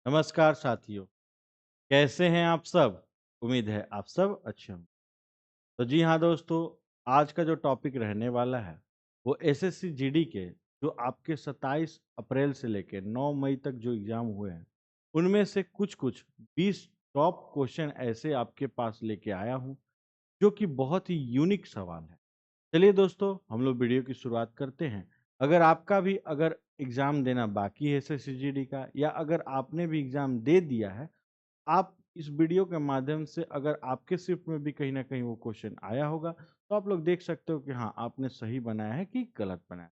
नमस्कार साथियों, कैसे हैं आप सब? उम्मीद है आप सब अच्छे होंगे। तो जी हाँ दोस्तों, आज का जो टॉपिक रहने वाला है, वो एसएससी जीडी के जो आपके 27 अप्रैल से लेके 9 मई तक जो एग्ज़ाम हुए हैं, उनमें से कुछ-कुछ 20 टॉप क्वेश्चन ऐसे आपके पास लेके आया हूँ, जो कि बहुत ही यूनिक सवाल है। चलिए दोस्तों, हम लोग वीडियो की शुरुआत करते हैं। अगर आपका भी अगर एग्ज़ाम देना बाकी है एसएससी जीडी का या अगर आपने भी एग्ज़ाम दे दिया है, आप इस वीडियो के माध्यम से अगर आपके शिफ्ट में भी कहीं न कहीं वो क्वेश्चन आया होगा, तो आप लोग देख सकते हो कि हाँ, आपने सही बनाया है कि गलत बनाया है।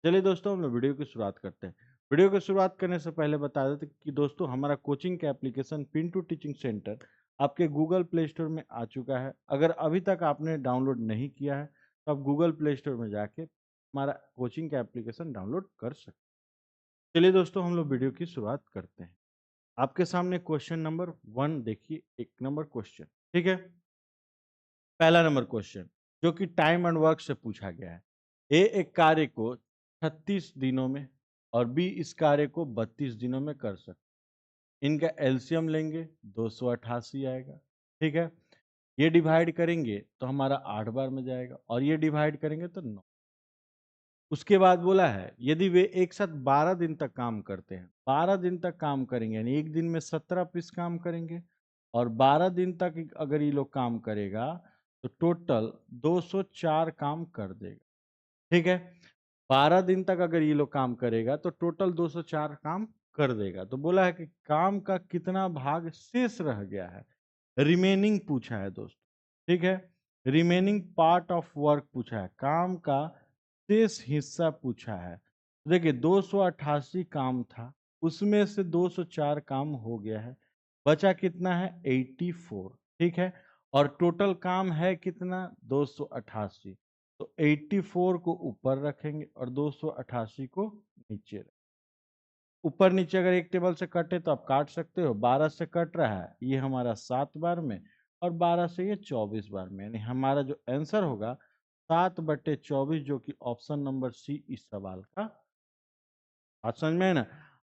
चलिए दोस्तों, हम लोग वीडियो की शुरुआत करते हैं। वीडियो की शुरुआत करने से पहले बता देते कि दोस्तों हमारा कोचिंग का एप्लीकेशन पिंटू टीचिंग सेंटर आपके गूगल प्ले स्टोर में आ चुका है। अगर अभी तक आपने डाउनलोड नहीं किया है, तो आप गूगल प्ले स्टोर में जाके हमारा कोचिंग का एप्लीकेशन डाउनलोड कर सकते हैं। चलिए दोस्तों, हम लोग वीडियो की शुरुआत करते हैं। आपके सामने क्वेश्चन नंबर 1 देखिए, 1 नंबर क्वेश्चन, ठीक है? पहला नंबर क्वेश्चन, जो कि टाइम एंड वर्क से पूछा गया है। ए एक कार्य को 36 दिनों में और बी इस कार्य को 32 दिनों में कर सकते। इनका एलसीएम लेंगे 288 आएगा, ठीक है? ये डिवाइड करेंगे तो हमारा 8 बार में जाएगा और ये डिवाइड करेंगे तो 9। उसके बाद बोला है यदि वे एक साथ 12 दिन तक काम करते हैं, 12 दिन तक काम करेंगे यानी एक दिन में 17 पीस काम करेंगे और 12 दिन तक अगर ये लोग काम करेगा तो टोटल 204 काम कर देगा, ठीक है? 12 दिन तक अगर ये लोग काम करेगा तो टोटल 204 काम कर देगा। तो बोला है कि काम का कितना भाग शेष रह गया है, रिमेनिंग पूछा है दोस्तों, ठीक है? रिमेनिंग पार्ट ऑफ वर्क पूछा है, काम का शेष हिस्सा पूछा है। तो देखिए 288 काम था, उसमें से 204 काम हो गया है, बचा कितना है 84, ठीक है? और टोटल काम है कितना 288। तो 84 को ऊपर रखेंगे और 288 को नीचे रखेंगे। ऊपर नीचे अगर एक टेबल से कटे तो आप काट सकते हो। 12 से कट रहा है, ये हमारा 7 बार में और 12 से ये 24 बार में। यानी हमारा जो आंसर होगा 7/24 जो कि ऑप्शन नंबर सी इस सवाल का। बात समझ में है ना?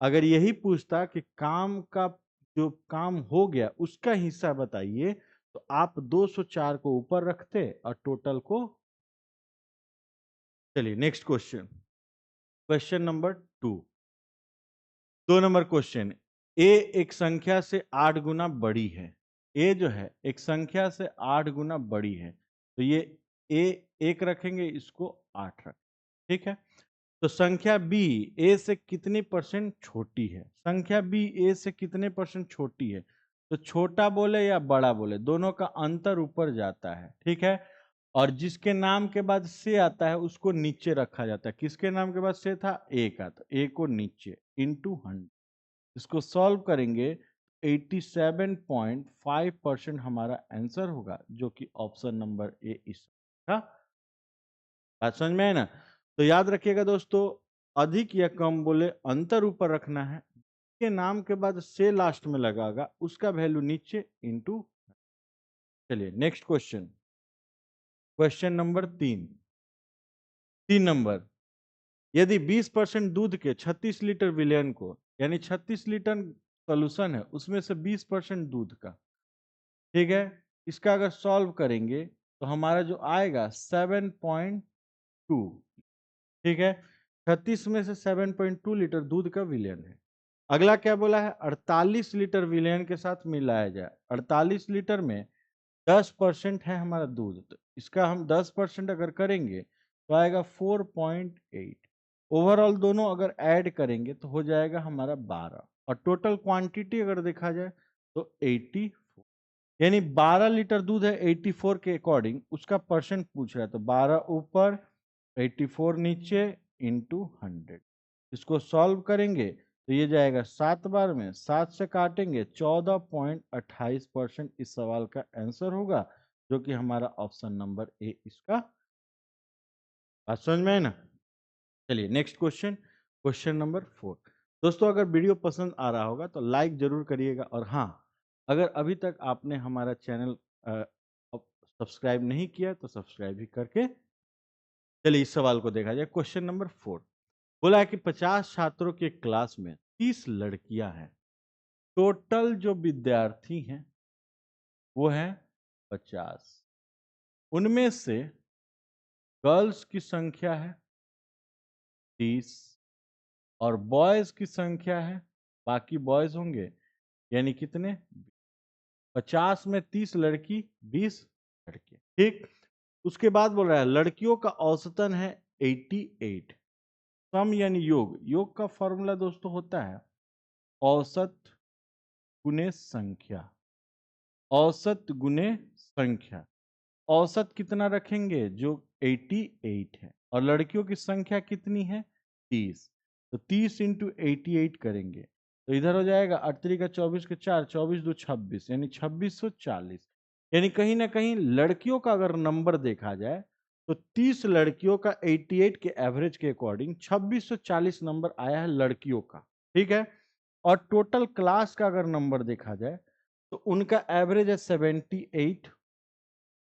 अगर यही पूछता कि काम का जो काम हो गया उसका हिस्सा बताइए, तो आप 204 को ऊपर रखते और टोटल को। चलिए नेक्स्ट क्वेश्चन, क्वेश्चन नंबर 2। 2 नंबर क्वेश्चन, ए एक संख्या से 8 गुना बड़ी है। ए जो है एक संख्या से 8 गुना बड़ी है। तो ये ए 1 रखेंगे, इसको 8 रखें, ठीक है? तो संख्या बी ए से कितनी परसेंट छोटी है? संख्या बी ए से कितने परसेंट छोटी है? तो छोटा बोले या बड़ा बोले, दोनों का अंतर ऊपर जाता है, ठीक है? और जिसके नाम के बाद से आता है उसको नीचे रखा जाता है। किसके नाम के बाद से था? ए का, तो ए को नीचे इंटू 100। इसको सॉल्व करेंगे 87.5% हमारा आंसर होगा, जो कि ऑप्शन नंबर ए इसका। बात समझ में है ना? तो याद रखिएगा दोस्तों, अधिक या कम बोले अंतर ऊपर रखना है, के नाम के बाद से लास्ट में लगागा उसका वैल्यू नीचे इंटू। चलिए next question, question number 3। 3 number, यदि 20% दूध के 36 लीटर विलयन को, यानी 36 लीटर सोल्यूशन है उसमें से 20% दूध का, ठीक है? इसका अगर सॉल्व करेंगे तो हमारा जो आएगा 7.2, ठीक है? 36 में से 7.2 लीटर दूध का विलयन है। अगला क्या बोला है? 48 लीटर विलयन के साथ मिलाया जाए। 48 लीटर में 10% है हमारा दूध, तो इसका हम 10% अगर करेंगे तो आएगा 4.8। ओवरऑल दोनों अगर ऐड करेंगे तो हो जाएगा हमारा 12 और टोटल क्वांटिटी अगर देखा जाए तो 84। यानी 12 लीटर दूध है 84 के अकॉर्डिंग, उसका परसेंट पूछ रहा है, तो 12 ऊपर 84 नीचे इंटू 100। इसको सॉल्व करेंगे तो ये जाएगा 7 बार में, 7 से काटेंगे 14.28% इस सवाल का आंसर होगा, जो कि हमारा ऑप्शन नंबर ए इसका। बात समझ में है ना? चलिए नेक्स्ट क्वेश्चन, क्वेश्चन नंबर 4। दोस्तों अगर वीडियो पसंद आ रहा होगा तो लाइक जरूर करिएगा और हाँ, अगर अभी तक आपने हमारा चैनल सब्सक्राइब नहीं किया तो सब्सक्राइब भी करके। चलिए इस सवाल को देखा जाए, क्वेश्चन नंबर 4। बोला है कि 50 छात्रों के क्लास में 30 लड़कियां हैं, टोटल जो विद्यार्थी हैं वो हैं 50। उनमें से गर्ल्स की संख्या है 30 और बॉयज की संख्या है, बाकी बॉयज होंगे यानी कितने, 50 में 30 लड़की 20 लड़के। ठीक, उसके बाद बोल रहा है लड़कियों का औसतन है 88। सम यानी योग, योग का फॉर्मूला दोस्तों होता है औसत गुने संख्या, औसत गुने संख्या। औसत कितना रखेंगे, जो 88 है, और लड़कियों की संख्या कितनी है 30, तो 30 इंटू 88 करेंगे तो इधर हो जाएगा 38 का 24 के 4, 24 दो 26 यानी 2640। यानी कहीं ना कहीं लड़कियों का अगर नंबर देखा जाए तो 30 लड़कियों का 88 के एवरेज के अकॉर्डिंग 2640 नंबर आया है लड़कियों का। ठीक है, और टोटल क्लास का अगर नंबर देखा जाए तो उनका एवरेज है 78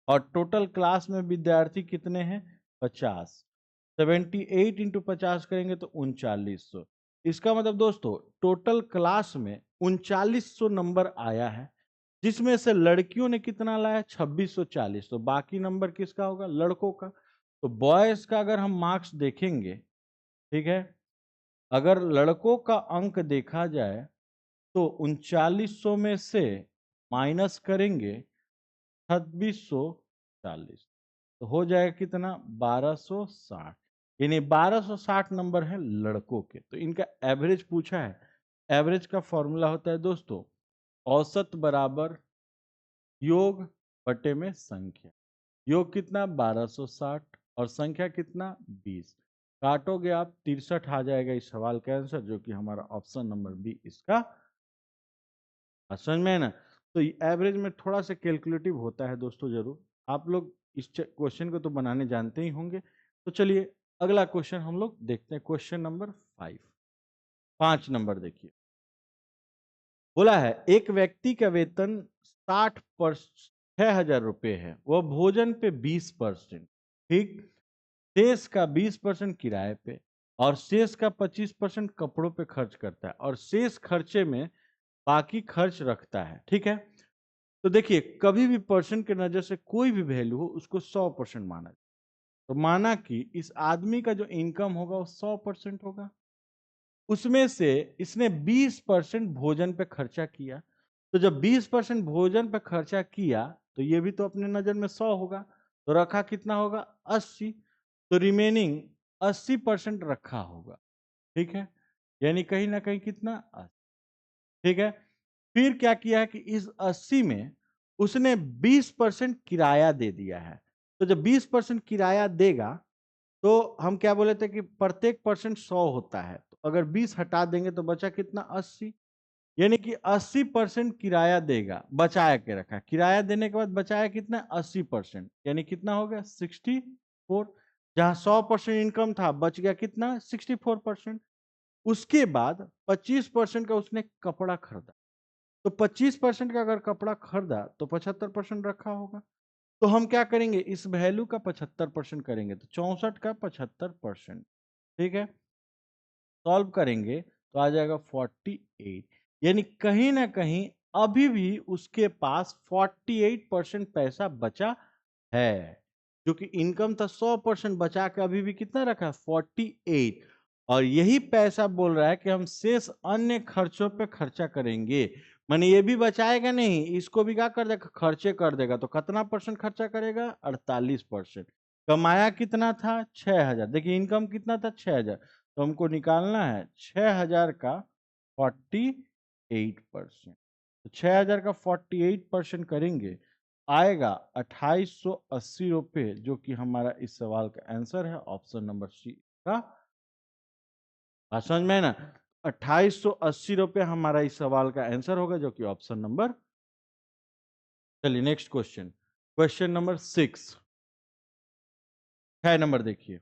और टोटल क्लास में विद्यार्थी कितने हैं 50। 78 इंटू 50 करेंगे तो 3900। इसका मतलब दोस्तों टोटल क्लास में 3900 नंबर आया है, जिसमें से लड़कियों ने कितना लाया 2640। तो बाकी नंबर किसका होगा, लड़कों का। तो बॉयज का अगर हम मार्क्स देखेंगे, ठीक है, अगर लड़कों का अंक देखा जाए तो 3900 में से माइनस करेंगे 2640 तो हो जाएगा कितना 1260। यानी 1260 नंबर है लड़कों के। तो इनका एवरेज पूछा है, एवरेज का फॉर्मूला होता है दोस्तों औसत बराबर योग बटे में संख्या। योग कितना 1260 और संख्या कितना 20। काटोगे आप 63 आ जाएगा इस सवाल का आंसर, जो कि हमारा ऑप्शन नंबर बी इसका। समझ में है ना। तो एवरेज में थोड़ा सा कैलकुलेटिव होता है दोस्तों, जरूर आप लोग इस क्वेश्चन को तो बनाने जानते ही होंगे। तो चलिए अगला क्वेश्चन हम लोग देखते हैं, क्वेश्चन नंबर 5। 5 नंबर देखिए, बोला है एक व्यक्ति का वेतन 6,000 रुपये है, वह भोजन पे 20%, ठीक, शेष का 20% किराए पे और शेष का 25% कपड़ों पे खर्च करता है और शेष खर्चे में बाकी खर्च रखता है। ठीक है, तो देखिए कभी भी पर्सन के नजर से कोई भी वैल्यू हो उसको 100% माना जाए। तो माना कि इस आदमी का जो इनकम होगा वो 100% होगा, उसमें से इसने 20% भोजन पे खर्चा किया। तो जब 20% भोजन पे खर्चा किया तो ये भी तो अपने नजर में 100 होगा, तो रखा कितना होगा 80। तो रिमेनिंग 80% रखा होगा। ठीक है, यानी कहीं ना कहीं कितना 80। ठीक है, फिर क्या किया है कि इस 80 में उसने 20% किराया दे दिया है। तो जब 20% किराया देगा तो हम क्या बोले थे कि प्रत्येक परसेंट 100 होता है, तो अगर 20 हटा देंगे तो बचा कितना 80। यानी कि 80% किराया देगा, बचाया के रखा, किराया देने के बाद बचाया कितना 80%, यानी कितना हो गया 64। जहां 100% इनकम था बच गया कितना 64%। उसके बाद 25% का उसने कपड़ा खरीदा, तो 25% का अगर कपड़ा खरीदा तो 75% रखा होगा। तो हम क्या करेंगे इस वैल्यू का 75% करेंगे, तो 64 का 75%। ठीक है, सॉल्व करेंगे तो आ जाएगा 48। यानी कहीं ना कहीं अभी भी उसके पास 48% पैसा बचा है, जो कि इनकम था 100% बचा के अभी भी कितना रखा है 48। और यही पैसा बोल रहा है कि हम शेष अन्य खर्चों पे खर्चा करेंगे। माने ये भी बचाएगा नहीं, इसको भी क्या कर देगा खर्चे कर देगा। तो कितना परसेंट खर्चा करेगा 48%। कमाया कितना था 6000, देखिए इनकम कितना था 6000, तो हमको निकालना है 6000 का 48%। तो 6000 का 48% करेंगे आएगा 2880 रुपये, जो कि हमारा इस सवाल का आंसर है ऑप्शन नंबर सी का। बात समझ में है ना, 2880 रुपये हमारा इस सवाल का आंसर होगा, जो कि ऑप्शन नंबर। चलिए next question, question number 6। 6 number देखिए,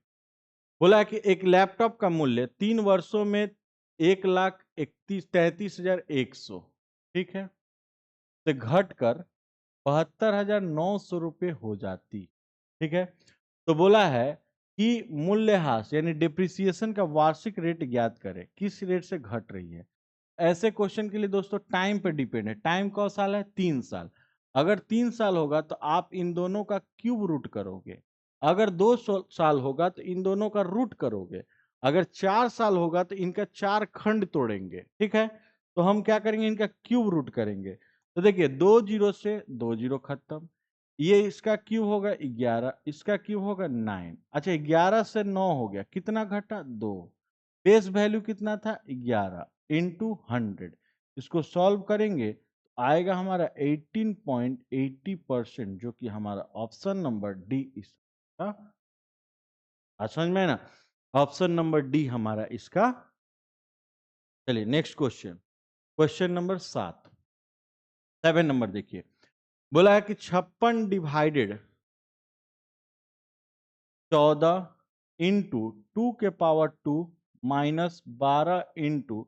बोला कि एक लैपटॉप का मूल्य 3 वर्षों में 1,33,100, ठीक है, से घटकर 72,900 रुपये हो जाती। ठीक है, तो बोला है कि मूल्यह्रास यानी डिप्रिसिएशन का वार्षिक रेट ज्ञात करें, किस रेट से घट रही है। ऐसे क्वेश्चन के लिए दोस्तों टाइम पे डिपेंड है। टाइम कौन साल है? 3 साल। अगर 3 साल होगा तो आप इन दोनों का क्यूब रूट करोगे। अगर 2 साल होगा तो इन दोनों का रूट करोगे। अगर 4 साल होगा तो इनका 4 खंड तोड़ेंगे, ठीक है? तो हम क्या करेंगे? इनका क्यूब रूट करेंगे। तो देखिए 2 जीरो से 2 जीरो खत्म। ये इसका क्यूब होगा 11, इसका क्यूब होगा 9। अच्छा 11 से 9 हो गया, कितना घटा? 2। बेस वैल्यू कितना था? 11 इंटू 100। इसको सॉल्व करेंगे तो आएगा हमारा 18.80%, जो कि हमारा ऑप्शन नंबर डी इसका। समझ में है ना? ऑप्शन नंबर डी हमारा इसका। चलिए next question, question number 7 number देखिए। बोला है कि 56 डिवाइडेड 14 इंटू 2 के power 2 minus 12 into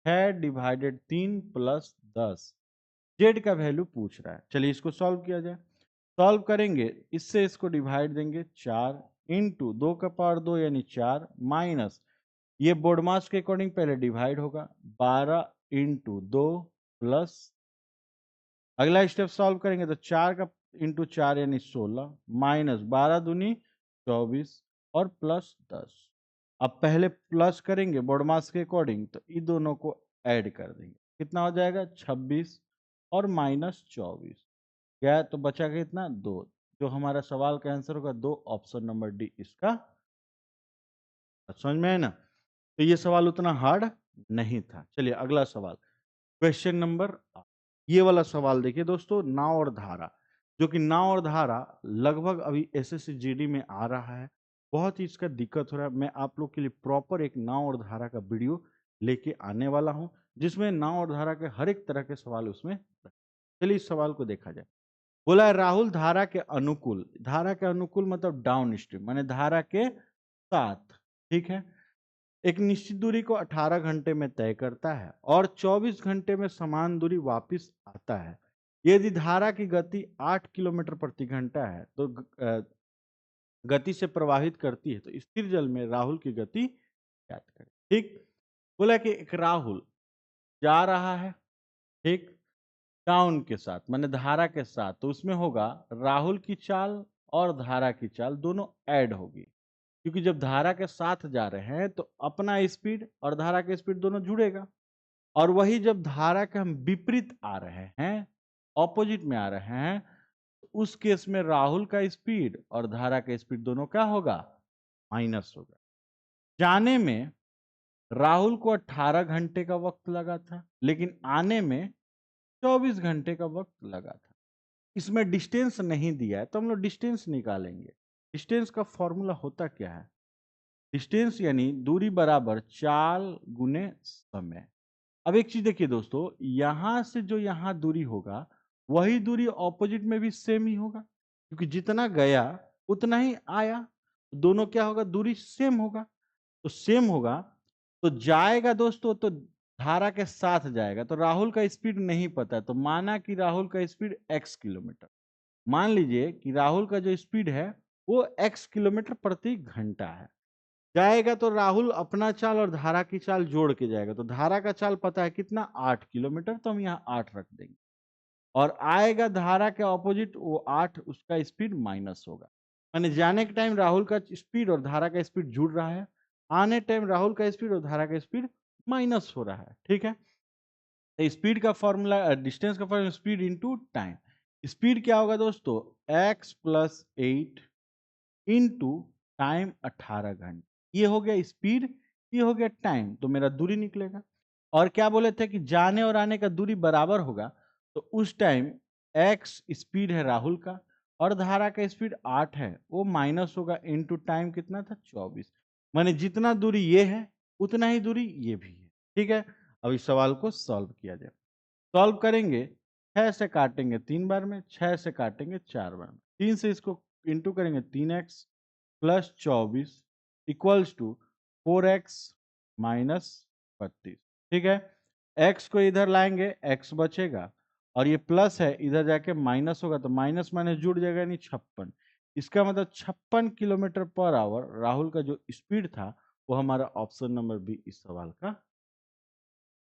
6/3 plus 10, Z का वैल्यू पूछ रहा है। चलिए इसको सॉल्व किया जाए। सॉल्व करेंगे, इससे इसको डिवाइड देंगे 4 इंटू 2 का पावर 2 यानी 4 माइनस, ये बोर्ड मास के अकॉर्डिंग पहले डिवाइड होगा 12 इंटू 2 प्लस, अगला स्टेप सॉल्व करेंगे तो 4 का इंटू 4 यानी 16 माइनस 12 दूनी 24 और प्लस 10। अब पहले प्लस करेंगे बोर्ड मास के अकॉर्डिंग, तो इन दोनों को ऐड कर देंगे, कितना हो जाएगा? 26 और माइनस 24 क्या, तो बचा कितना? 2। जो हमारा सवाल का आंसर होगा 2, ऑप्शन नंबर डी इसका। समझ में है ना? तो ये सवाल उतना हार्ड नहीं था। चलिए अगला सवाल, क्वेश्चन नंबर 8। ये वाला सवाल देखिए दोस्तों, नाव और धारा, जो कि नाव और धारा लगभग अभी एसएससी जीडी में आ रहा है। बहुत ही इसका दिक्कत हो रहा है। मैं आप लोग के लिए प्रॉपर एक नाव और धारा का वीडियो लेके आने वाला हूं, जिसमें नाव और धारा के हर एक तरह के सवाल उसमें। चलिए इस सवाल को देखा जाए। बोला है राहुल धारा के अनुकूल मतलब डाउन स्ट्रीम माने धारा के साथ, ठीक है, एक निश्चित दूरी को 18 घंटे में तय करता है और 24 घंटे में समान दूरी वापस आता है। यदि धारा की गति 8 किलोमीटर प्रति घंटा है तो गति से प्रवाहित करती है, तो स्थिर जल में राहुल की गति ज्ञात करें। ठीक, बोला कि एक राहुल जा रहा है, ठीक, डाउन के साथ माने धारा के साथ, तो उसमें होगा राहुल की चाल और धारा की चाल दोनों ऐड होगी, क्योंकि जब धारा के साथ जा रहे हैं तो अपना स्पीड और धारा का स्पीड दोनों जुड़ेगा। और वही जब धारा के हम विपरीत आ रहे हैं, ऑपोजिट में आ रहे हैं, तो उस केस में राहुल का स्पीड और धारा का स्पीड दोनों क्या होगा? माइनस होगा। जाने में राहुल को 18 घंटे का वक्त लगा था, लेकिन आने में 24 घंटे का वक्त लगा था। इसमें डिस्टेंस नहीं दिया है, तो हम लोग डिस्टेंस निकालेंगे। डिस्टेंस का फॉर्मूला होता क्या है? डिस्टेंस यानी दूरी बराबर चाल गुने समय। अब एक चीज देखिए दोस्तों, यहां से जो यहां दूरी होगा, वही दूरी ऑपोजिट में भी सेम ही होगा, क्योंकि जितना गया उतना ही आया। दोनों क्या होगा? दूरी सेम होगा। तो सेम होगा तो जाएगा दोस्तों, तो धारा के साथ जाएगा। तो राहुल का स्पीड नहीं पता, तो माना कि राहुल का स्पीड x किलोमीटर, मान लीजिए कि राहुल का जो स्पीड है वो x किलोमीटर प्रति घंटा है। जाएगा तो राहुल अपना चाल और धारा की चाल जोड़ के जाएगा, तो धारा का चाल पता है कितना? 8 किलोमीटर, तो हम यहाँ 8 रख देंगे। और आएगा धारा के ऑपोजिट वो 8, उसका स्पीड माइनस होगा। माने जाने के टाइम राहुल का स्पीड और धारा का स्पीड जुड़ रहा है, आने टाइम राहुल का स्पीड और धारा का स्पीड माइनस हो रहा है, ठीक है। स्पीड का फॉर्मूला, डिस्टेंस का formula speed into time. Speed क्या होगा दोस्तों? x+8 इंटू टाइम 18 घंटे। ये हो गया स्पीड, ये हो गया टाइम, तो मेरा दूरी निकलेगा। और क्या बोले थे कि जाने और आने का दूरी बराबर होगा, तो उस टाइम x स्पीड है राहुल का और धारा का स्पीड 8 है, वो माइनस होगा इंटू टाइम कितना था? 24। माने जितना दूरी ये है उतना ही दूरी ये भी है, ठीक है। अब इस सवाल को सॉल्व किया जाए। सॉल्व करेंगे, 6 से काटेंगे 3 बार में, 6 से काटेंगे 4 बार में, 3 से इसको इंटू करेंगे 3x plus 24 equals to 4x minus 32, ठीक है। x को इधर लाएंगे, x बचेगा, और ये प्लस है इधर जाके माइनस होगा, तो माइनस माइनस जुड़ जाएगा यानी 56। इसका मतलब 56 किलोमीटर पर आवर राहुल का जो स्पीड था, वो हमारा ऑप्शन नंबर बी इस सवाल का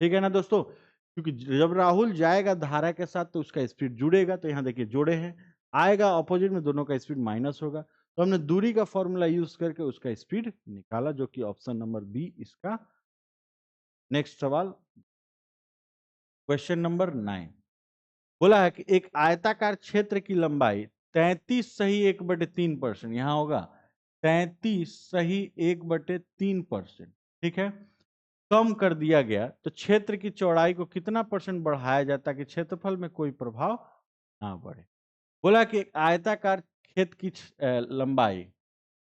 ठीक है ना दोस्तों? क्योंकि जब राहुल जाएगा धारा के साथ तो उसका स्पीड जुड़ेगा, तो यहाँ देखिए जोड़े हैं, आएगा ऑपोजिट में दोनों का स्पीड माइनस होगा, तो हमने दूरी का फॉर्मूला यूज करके उसका स्पीड निकाला, जो कि ऑप्शन नंबर बी इसका। नेक्स्ट सवाल, क्वेश्चन नंबर 9 बोला है कि एक आयताकार क्षेत्र की लंबाई 33 सही 1/3%, यहां होगा 33 सही 1/3%, ठीक है, कम कर दिया गया, तो क्षेत्र की चौड़ाई को कितना परसेंट बढ़ाया जाए ताकि क्षेत्रफल में कोई प्रभाव ना बढ़े। बोला कि एक आयताकार खेत की लंबाई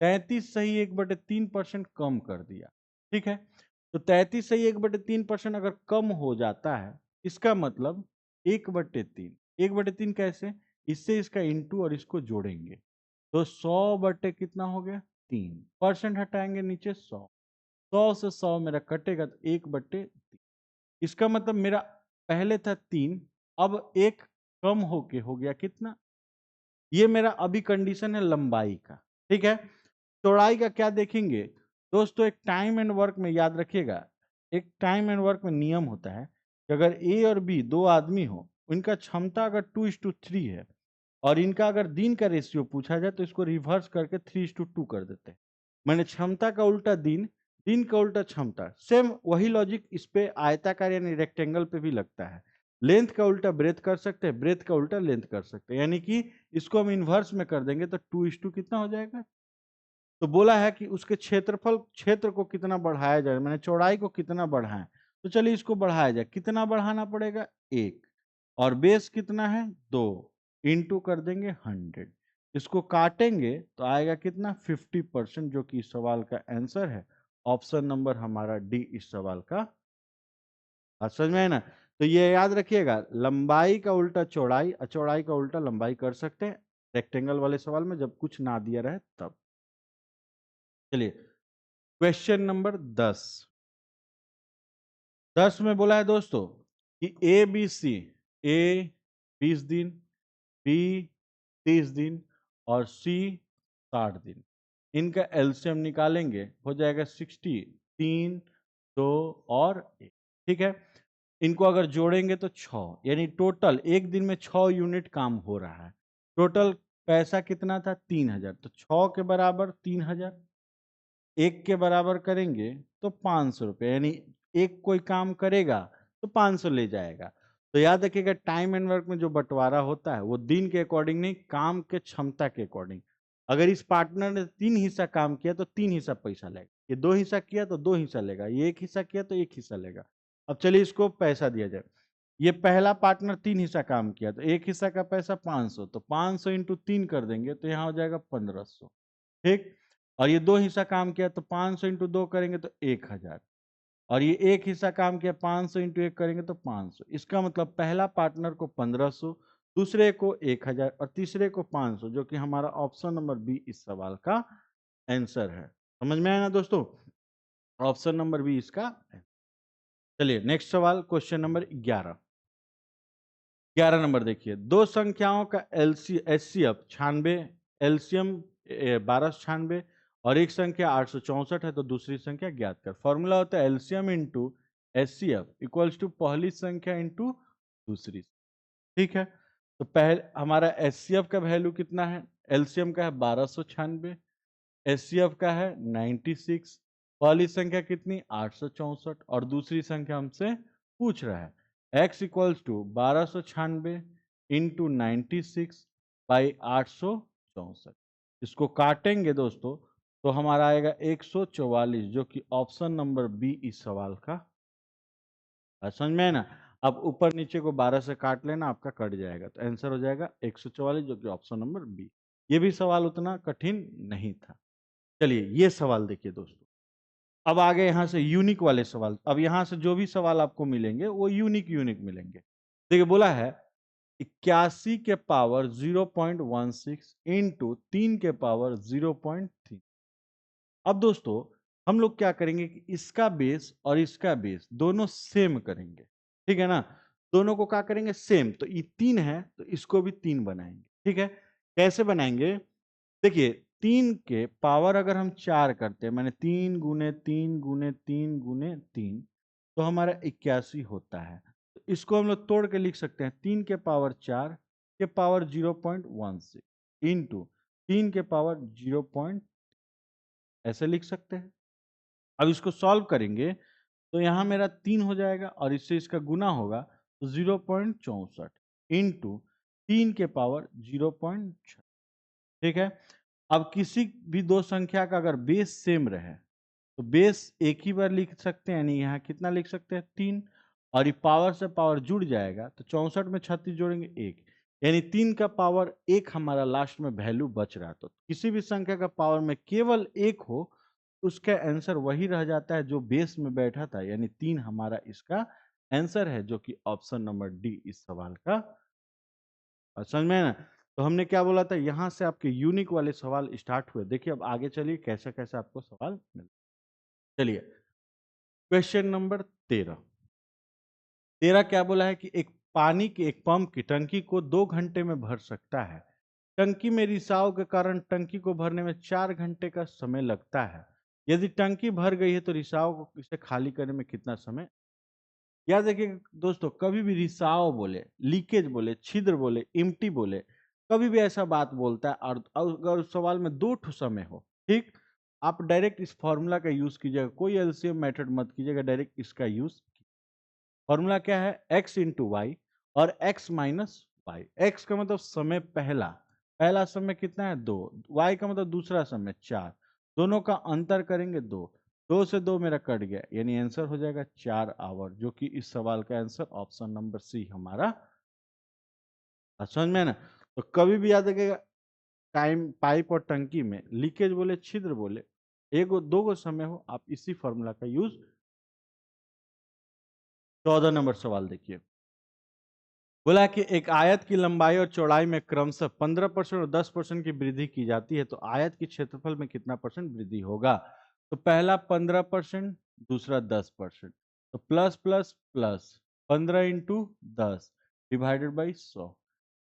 33 सही 1/3% कम कर दिया, ठीक है, तो 33 सही 1/3% अगर कम हो जाता है, इसका मतलब 1/3, 1/3 कैसे, इससे इसका इंटू और इसको जोड़ेंगे, तो 100 बटे कितना हो गया 3, परसेंट हटाएंगे नीचे 100, 100 से 100 मेरा कटेगा तो 1/3, इसका मतलब मेरा पहले था 3, अब 1 कम होके हो गया कितना, ये मेरा अभी कंडीशन है लंबाई का, ठीक है। चौड़ाई का क्या देखेंगे दोस्तों, एक टाइम एंड वर्क में याद रखिएगा, एक टाइम एंड वर्क में नियम होता है कि अगर ए और बी दो आदमी हो, उनका क्षमता अगर 2:3 है और इनका अगर दिन का रेशियो पूछा जाए तो इसको रिवर्स करके 3:2 कर देते हैं, मैंने क्षमता का उल्टा दिन, दिन का उल्टा क्षमता, सेम वही लॉजिक इस पे आयताकार यानी रेक्टेंगल पे भी लगता है, लेंथ का उल्टा ब्रेथ कर सकते हैं, ब्रेथ का उल्टा लेंथ कर सकते हैं, यानी कि इसको हम इन्वर्स में कर देंगे तो 2:2 कितना हो जाएगा, तो बोला है कि उसके क्षेत्रफल, क्षेत्र को कितना बढ़ाया जाए, मैंने चौड़ाई को कितना बढ़ाएं, तो चलिए इसको बढ़ाया जाए, कितना बढ़ाना पड़ेगा 1, और बेस कितना है 2, इंटू कर देंगे 100, इसको काटेंगे तो आएगा कितना 50%, जो कि इस सवाल का आंसर है, ऑप्शन नंबर हमारा डी इस सवाल का। बात समझ में है ना, तो ये याद रखिएगा, लंबाई का उल्टा चौड़ाई और चौड़ाई का उल्टा लंबाई कर सकते हैं रेक्टेंगल वाले सवाल में, जब कुछ ना दिया रहे तब। चलिए क्वेश्चन नंबर 10, 10 में बोला है दोस्तों कि ए बी सी, ए 20 दिन, बी 30 दिन और सी 60 दिन, इनका एलसीएम निकालेंगे, हो जाएगा 60, 3, 2 और 1, ठीक है, इनको अगर जोड़ेंगे तो 6, यानी टोटल एक दिन में 6 यूनिट काम हो रहा है, टोटल पैसा कितना था 3000, तो 6 के बराबर 3000, एक के बराबर करेंगे तो 500 रुपये, यानी एक कोई काम करेगा तो 500 ले जाएगा, तो याद रखिएगा टाइम एंड वर्क में जो बंटवारा होता है वो दिन के अकॉर्डिंग नहीं, काम के क्षमता के अकॉर्डिंग, अगर इस पार्टनर ने 3 हिस्सा काम किया तो 3 हिस्सा पैसा लेगा, ये 2 हिस्सा किया तो 2 हिस्सा लेगा, ये 1 हिस्सा किया तो 1 हिस्सा लेगा। अब चलिए इसको पैसा दिया जाए, ये पहला पार्टनर 3 हिस्सा काम किया तो एक हिस्सा का पैसा 500, तो 500 इंटू 3 कर देंगे तो यहाँ हो जाएगा 1500, ठीक, और ये 2 हिस्सा काम किया तो 500 इंटू 2 करेंगे तो 1000, और ये एक हिस्सा काम किया 500 इंटू 1 करेंगे तो 500, इसका मतलब पहला पार्टनर को 1500, दूसरे को 1000 और तीसरे को 500, जो कि हमारा ऑप्शन नंबर बी इस सवाल का आंसर है। समझ में आया ना दोस्तों, ऑप्शन नंबर बी इसका। चलिए नेक्स्ट सवाल, क्वेश्चन नंबर 11, 11 नंबर देखिए, दो संख्याओं का एचसीएफ 96, एलसीएम 1296 और एक संख्या 864 है, तो दूसरी संख्या ज्ञात कर, फॉर्मूला होता है LCM into HCF equals to पहली संख्या इंटू दूसरी, ठीक है, तो पहले हमारा एचसीएफ का वैल्यू कितना है, एलसीएम का है 1296, एचसीएफ का है 96, पहली संख्या कितनी 864 और दूसरी संख्या हमसे पूछ रहा है x equals to 1296 into 96 by 864, इसको काटेंगे दोस्तों तो हमारा आएगा 144, जो कि ऑप्शन नंबर बी इस सवाल का। समझ में है ना, अब ऊपर नीचे को 12 से काट लेना, आपका कट जाएगा, तो आंसर हो जाएगा 144, जो कि ऑप्शन नंबर बी। ये भी सवाल उतना कठिन नहीं था। चलिए ये सवाल देखिए दोस्तों, अब आगे यहाँ से यूनिक वाले सवाल, अब यहाँ से जो भी सवाल आपको मिलेंगे वो यूनिक यूनिक मिलेंगे। देखिए बोला है 81 के पावर 0.16 इंटू 3 के पावर 0.3। अब दोस्तों हम लोग क्या करेंगे कि इसका बेस और इसका बेस दोनों सेम करेंगे, ठीक है ना, दोनों को क्या करेंगे सेम, तो ये 3 है तो इसको भी 3 बनाएंगे, ठीक है, कैसे बनाएंगे, देखिए 3 के पावर अगर हम 4 करते हैं, मैंने 3 गुने 3 गुने 3 गुने 3, तो हमारा 81 होता है। तो इसको हम लोग तोड़ के लिख सकते हैं 3 के पावर 4 के पावर 0.16 इंटू 3 के पावर 0. ऐसे लिख सकते हैं। अब इसको सॉल्व करेंगे तो यहाँ मेरा 3 हो जाएगा और इससे इसका गुना होगा तो 0.64 इंटू 3 के पावर 0.6। ठीक है। अब किसी भी दो संख्या का अगर बेस सेम रहे तो बेस एक ही बार लिख सकते हैं, यानी यहाँ कितना लिख सकते हैं 3, और ये पावर से पावर जुड़ जाएगा तो 64 में 36 जोड़ेंगे 1, यानी 3 का पावर 1 हमारा लास्ट में वैल्यू बच रहा। तो किसी भी संख्या का पावर में केवल 1 हो उसका आंसर वही रह जाता है जो बेस में बैठा था, यानी 3 हमारा इसका आंसर है, जो कि ऑप्शन नंबर डी इस सवाल का। समझ में है ना। तो हमने क्या बोला था, यहाँ से आपके यूनिक वाले सवाल स्टार्ट हुए। देखिए अब आगे चलिए कैसे कैसे आपको सवाल मिले। चलिए क्वेश्चन नंबर 13। 13 क्या बोला है कि एक पानी की एक पंप की टंकी को 2 घंटे में भर सकता है। टंकी में रिसाव के कारण टंकी को भरने में 4 घंटे का समय लगता है। यदि टंकी भर गई है तो रिसाव को इसे खाली करने में कितना समय। याद रखिए दोस्तों, कभी भी रिसाव बोले, लीकेज बोले, छिद्र बोले, इम्प्टी बोले, कभी भी ऐसा बात बोलता है और अगर उस सवाल में 2 ठो समय हो, ठीक, आप डायरेक्ट इस फॉर्मूला का यूज कीजिएगा, कोई एलसीएम मेथड मत कीजिएगा, डायरेक्ट इसका यूज। फॉर्मूला क्या है, x इंटू वाई और x माइनस वाई। एक्स का मतलब समय पहला, पहला समय कितना है 2, y का मतलब दूसरा समय 4, दोनों का अंतर करेंगे 2, 2 से 2 मेरा कट गया, यानी आंसर हो जाएगा 4 आवर, जो कि इस सवाल का आंसर ऑप्शन नंबर सी हमारा। समझ में है ना। तो कभी भी याद रखिएगा, टाइम पाइप और टंकी में लीकेज बोले, छिद्र बोले, एक दो गो समय हो, आप इसी फॉर्मूला का यूज। 14 नंबर सवाल देखिए। बोला कि एक आयत की लंबाई और चौड़ाई में क्रमशः 15% और 10% की वृद्धि की जाती है, तो आयत की क्षेत्रफल में कितना परसेंट वृद्धि होगा। तो पहला 15%, दूसरा 10%, तो plus plus plus 15 into 10 divided by 100,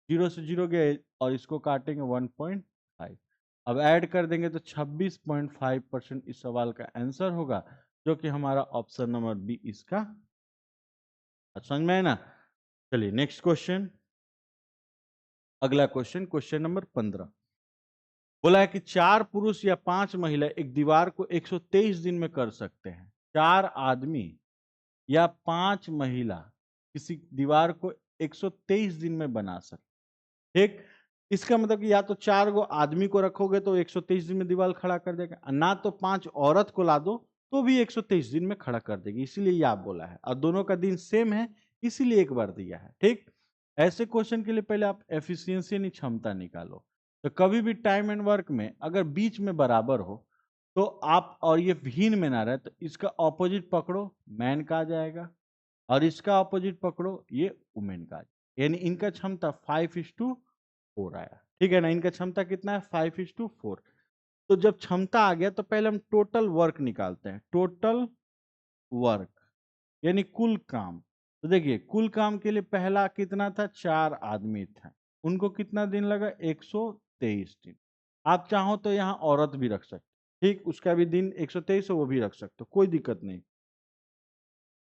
zero से जीरो गए और इसको काटेंगे 1.5, अब ऐड कर देंगे तो 26.5% इस सवाल का आंसर होगा, जो कि हमारा ऑप्शन नंबर बी इसका। समझ में है ना। चलिए नेक्स्ट क्वेश्चन, अगला क्वेश्चन, क्वेश्चन नंबर 15। बोला है कि 4 पुरुष या 5 महिला एक दीवार को 123 दिन में कर सकते हैं। 4 आदमी या 5 महिला किसी दीवार को 123 दिन में बना सकते। ठीक, इसका मतलब कि या तो 4 गो आदमी को रखोगे तो 123 दिन में दीवार खड़ा कर देगा, ना तो 5 औरत को ला दो तो भी 123 दिन में खड़ा कर देगी, इसीलिए यह बोला है, और दोनों का दिन सेम है इसीलिए एक बार दिया है। ठीक, ऐसे क्वेश्चन के लिए पहले आप एफिशिएंसी यानी क्षमता निकालो। तो कभी भी टाइम एंड वर्क में अगर बीच में बराबर हो तो आप, और ये भिन्न में ना रहे, तो इसका ऑपोजिट पकड़ो, मैन का आ जाएगा, और इसका ऑपोजिट पकड़ो, ये वुमेन का आ जाएगा। यानी इनका क्षमता 5:4 आया। ठीक है ना, इनका क्षमता कितना है 5:4। तो जब क्षमता आ गया तो पहले हम टोटल वर्क निकालते हैं, टोटल वर्क यानी कुल काम। तो देखिए कुल काम के लिए पहला कितना था, 4 आदमी था, उनको कितना दिन लगा 123 दिन। आप चाहो तो यहाँ औरत भी रख सकते, ठीक, उसका भी दिन 123 वो भी रख सकते, कोई दिक्कत नहीं।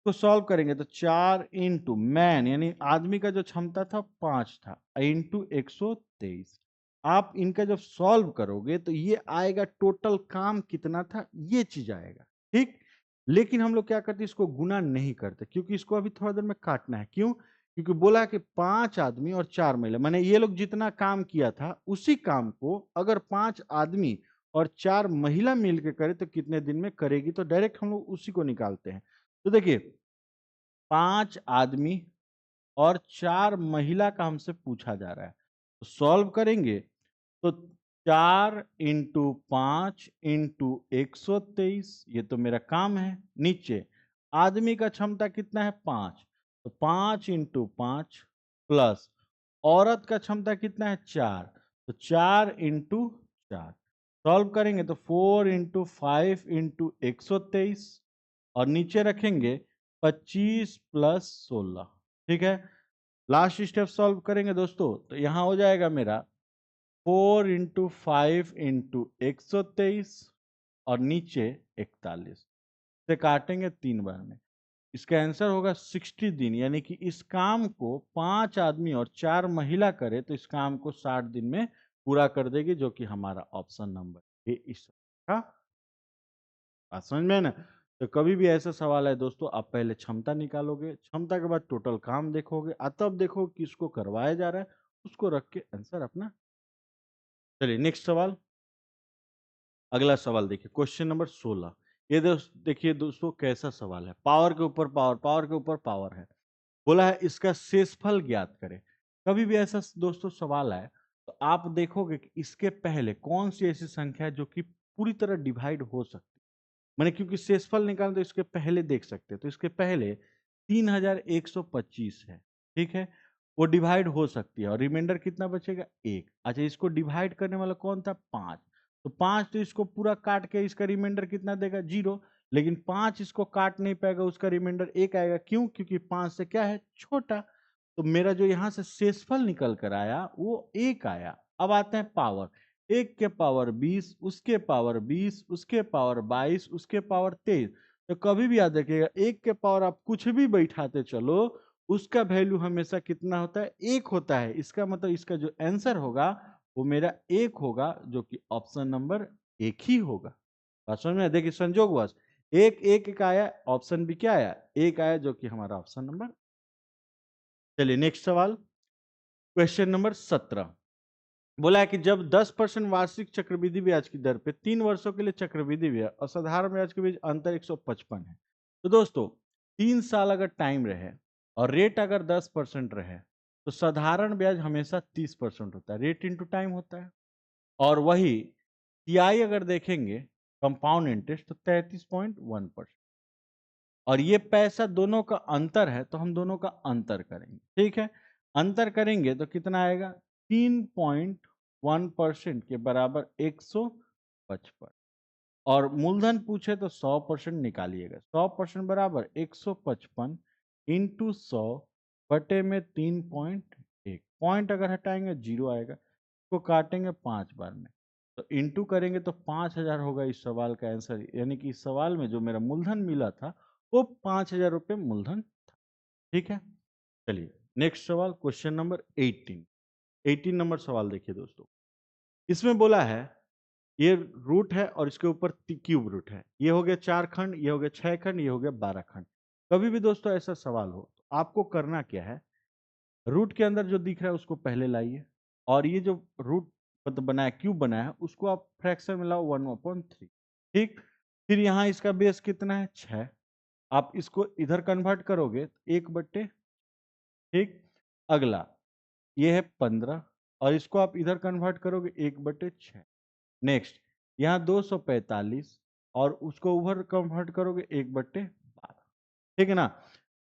तो सॉल्व करेंगे तो 4 इंटू मैन यानी आदमी का जो क्षमता था 5 था, इंटू 123। आप इनका जब सॉल्व करोगे तो ये आएगा टोटल काम कितना था, ये चीज आएगा। ठीक, लेकिन हम लोग क्या करते हैं, इसको गुना नहीं करते, क्योंकि इसको अभी थोड़ा देर में काटना है। क्यों, क्योंकि बोला कि 5 आदमी और 4 महिला, माने ये लोग जितना काम किया था उसी काम को अगर 5 आदमी और 4 महिला मिलकर करे तो कितने दिन में करेगी, तो डायरेक्ट हम लोग उसी को निकालते हैं। तो देखिए 5 आदमी और 4 महिला का हमसे पूछा जा रहा है, तो सॉल्व करेंगे तो 4 इंटू 5 इंटू 123, ये तो मेरा काम है। नीचे आदमी का क्षमता कितना है 5, तो 5 इंटू 5 प्लस औरत का क्षमता कितना है 4, तो 4 इंटू 4। सॉल्व करेंगे तो 4 इंटू 5 इंटू 123, और नीचे रखेंगे 25 प्लस 16। ठीक है, लास्ट स्टेप सॉल्व करेंगे दोस्तों, तो यहां हो जाएगा मेरा 4 इंटू 5 इंटू 123 और नीचे 41 से काटेंगे 3 बार में, इसका आंसर होगा 60 दिन, यानी कि इस काम को 5 आदमी और 4 महिला करे तो इस काम को 60 दिन में पूरा कर देगी, जो कि हमारा ऑप्शन नंबर ए इस का। बात समझ में है ना? तो कभी भी ऐसा सवाल है दोस्तों, आप पहले क्षमता निकालोगे, क्षमता के बाद टोटल काम देखोगे, तब देखो किसको करवाया जा रहा है, उसको रख के आंसर अपना। चलिए नेक्स्ट सवाल, अगला सवाल देखिए, क्वेश्चन नंबर 16। ये देखिए दोस्तों कैसा सवाल है, पावर के ऊपर पावर, पावर के ऊपर पावर है। बोला है इसका शेषफल ज्ञात करें। कभी भी ऐसा दोस्तों सवाल आए तो आप देखोगे कि इसके पहले कौन सी ऐसी संख्या है जो कि पूरी तरह डिवाइड हो सकती है। मैंने क्योंकि शेषफल निकाल तो इसके पहले देख सकते हैं, तो इसके पहले 3125 है, ठीक है, वो डिवाइड हो सकती है और रिमाइंडर कितना बचेगा, एक। अच्छा, इसको डिवाइड करने वाला कौन था, 5। तो 5 तो इसको पूरा काट के इसका रिमाइंडर कितना देगा, 0। लेकिन 5 इसको काट नहीं पाएगा, उसका रिमाइंडर 1 आएगा। क्यों? क्योंकि 5 से क्या है, छोटा। तो मेरा जो यहाँ से शेषफल निकल कर आया वो 1 आया। अब आते हैं पावर, 1 के पावर 20, उसके पावर 20, उसके पावर 22, उसके पावर 23। तो कभी भी याद रखिएगा, 1 के पावर आप कुछ भी बैठाते चलो, उसका वैल्यू हमेशा कितना होता है, 1 होता है। इसका मतलब इसका जो आंसर होगा वो मेरा 1 होगा, जो कि ऑप्शन नंबर 1 ही होगा। बात समझ में? देखिए संयोगवश 1 1 1 आया, ऑप्शन भी क्या आया, 1 आया, जो कि हमारा ऑप्शन नंबर। चलिए नेक्स्ट सवाल, क्वेश्चन नंबर 17। बोला है कि जब 10% वार्षिक चक्रवृद्धि ब्याज की दर पे 3 वर्षों के लिए चक्रवृद्धि ब्याज और साधारण ब्याज के बीच अंतर 155 है। तो दोस्तों 3 साल अगर टाइम रहे और रेट अगर 10% रहे तो साधारण ब्याज हमेशा 30% होता है, रेट इंटू टाइम होता है। और वही टीआई अगर देखेंगे, कंपाउंड इंटरेस्ट, तो 33.1%। और ये पैसा दोनों का अंतर है, तो हम दोनों का अंतर करेंगे, ठीक है। अंतर करेंगे तो कितना आएगा, 3.1% के बराबर 155। और मूलधन पूछे तो 100% निकालिएगा, 100% बराबर 155 इंटू 100/3.1। पॉइंट अगर हटाएंगे 0 आएगा, इसको काटेंगे 5 बार में, तो इंटू करेंगे तो 5000 होगा इस सवाल का आंसर। यानी कि इस सवाल में जो मेरा मूलधन मिला था वो 5000 रुपये मूलधन था, ठीक है। चलिए नेक्स्ट सवाल, क्वेश्चन नंबर 18। 18 नंबर सवाल देखिए दोस्तों, इसमें बोला है ये रूट है और इसके ऊपर क्यूब रूट है, ये हो गया 4 खंड, ये हो गया 6 खंड, ये हो गया 12 खंड। कभी भी दोस्तों ऐसा सवाल हो तो आपको करना क्या है, रूट के अंदर जो दिख रहा है उसको पहले लाइए, और ये जो रूट मतलब बनाया, क्यूब बनाया है, उसको आप फ्रैक्शन में लाओ 1/3, ठीक। फिर यहाँ इसका बेस कितना है, 6। आप इसको इधर कन्वर्ट करोगे 1/, ठीक। अगला ये है 15, और इसको आप इधर कन्वर्ट करोगे 1/6। नेक्स्ट यहाँ 245, और उसको उधर कन्वर्ट करोगे 1/12, ठीक है ना।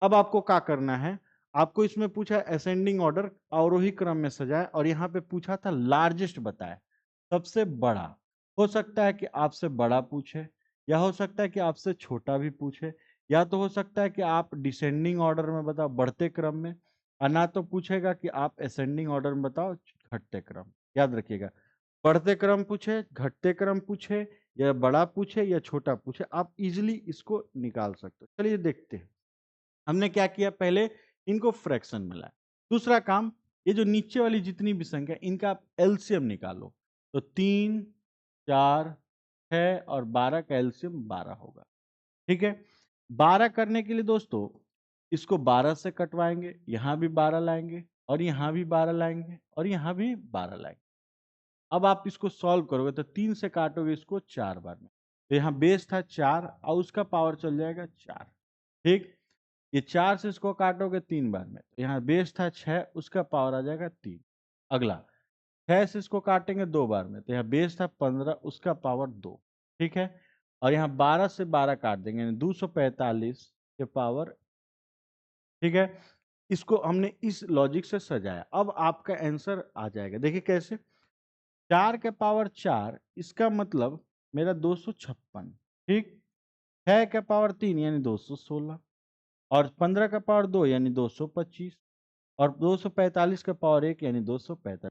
अब आपको क्या करना है, आपको इसमें पूछा असेंडिंग ऑर्डर, अवरोही क्रम में सजाए, और यहाँ पे पूछा था लार्जेस्ट बताए, सबसे बड़ा। हो सकता है कि आपसे बड़ा पूछे, या हो सकता है कि आपसे छोटा भी पूछे, या तो हो सकता है कि आप डिसेंडिंग ऑर्डर में बताओ, बढ़ते क्रम में, और ना तो पूछेगा कि आप असेंडिंग ऑर्डर में बताओ, घटते क्रम। याद रखिएगा, बढ़ते क्रम पूछे, घटते क्रम पूछे, या बड़ा पूछे या छोटा पूछे, आप इजिली इसको निकाल सकते हो। चलिए देखते हैं, हमने क्या किया, पहले इनको फ्रैक्शन में लाया। दूसरा काम, ये जो नीचे वाली जितनी भी संख्या, इनका आप एलसीएम निकालो। तो 3, 4, 6 और 12 का एलसीएम 12 होगा, ठीक है। 12 करने के लिए दोस्तों इसको 12 से कटवाएंगे, यहां भी 12 लाएंगे, और यहां भी 12 लाएंगे, और यहां भी 12 लाएंगे। अब आप इसको सॉल्व करोगे तो 3 से काटोगे इसको 4 बार में, तो यहाँ बेस था 4 और उसका पावर चल जाएगा 4, ठीक। ये 4 से इसको काटोगे 3 बार में, तो यहाँ बेस था 6, उसका पावर आ जाएगा 3। अगला 6 से इसको काटेंगे 2 बार में, तो यहाँ बेस था 15, उसका पावर 2, ठीक है। और यहाँ 12 से 12 काट देंगे, यानी 245 के पावर, ठीक है। इसको हमने इस लॉजिक से सजाया, अब आपका आंसर आ जाएगा। देखिए कैसे, 4 के पावर 4, इसका मतलब मेरा 256, ठीक। 6 के पावर 3 यानी 216, और 15 का पावर 2 यानी 225, और 245 का पावर 1 यानी 245।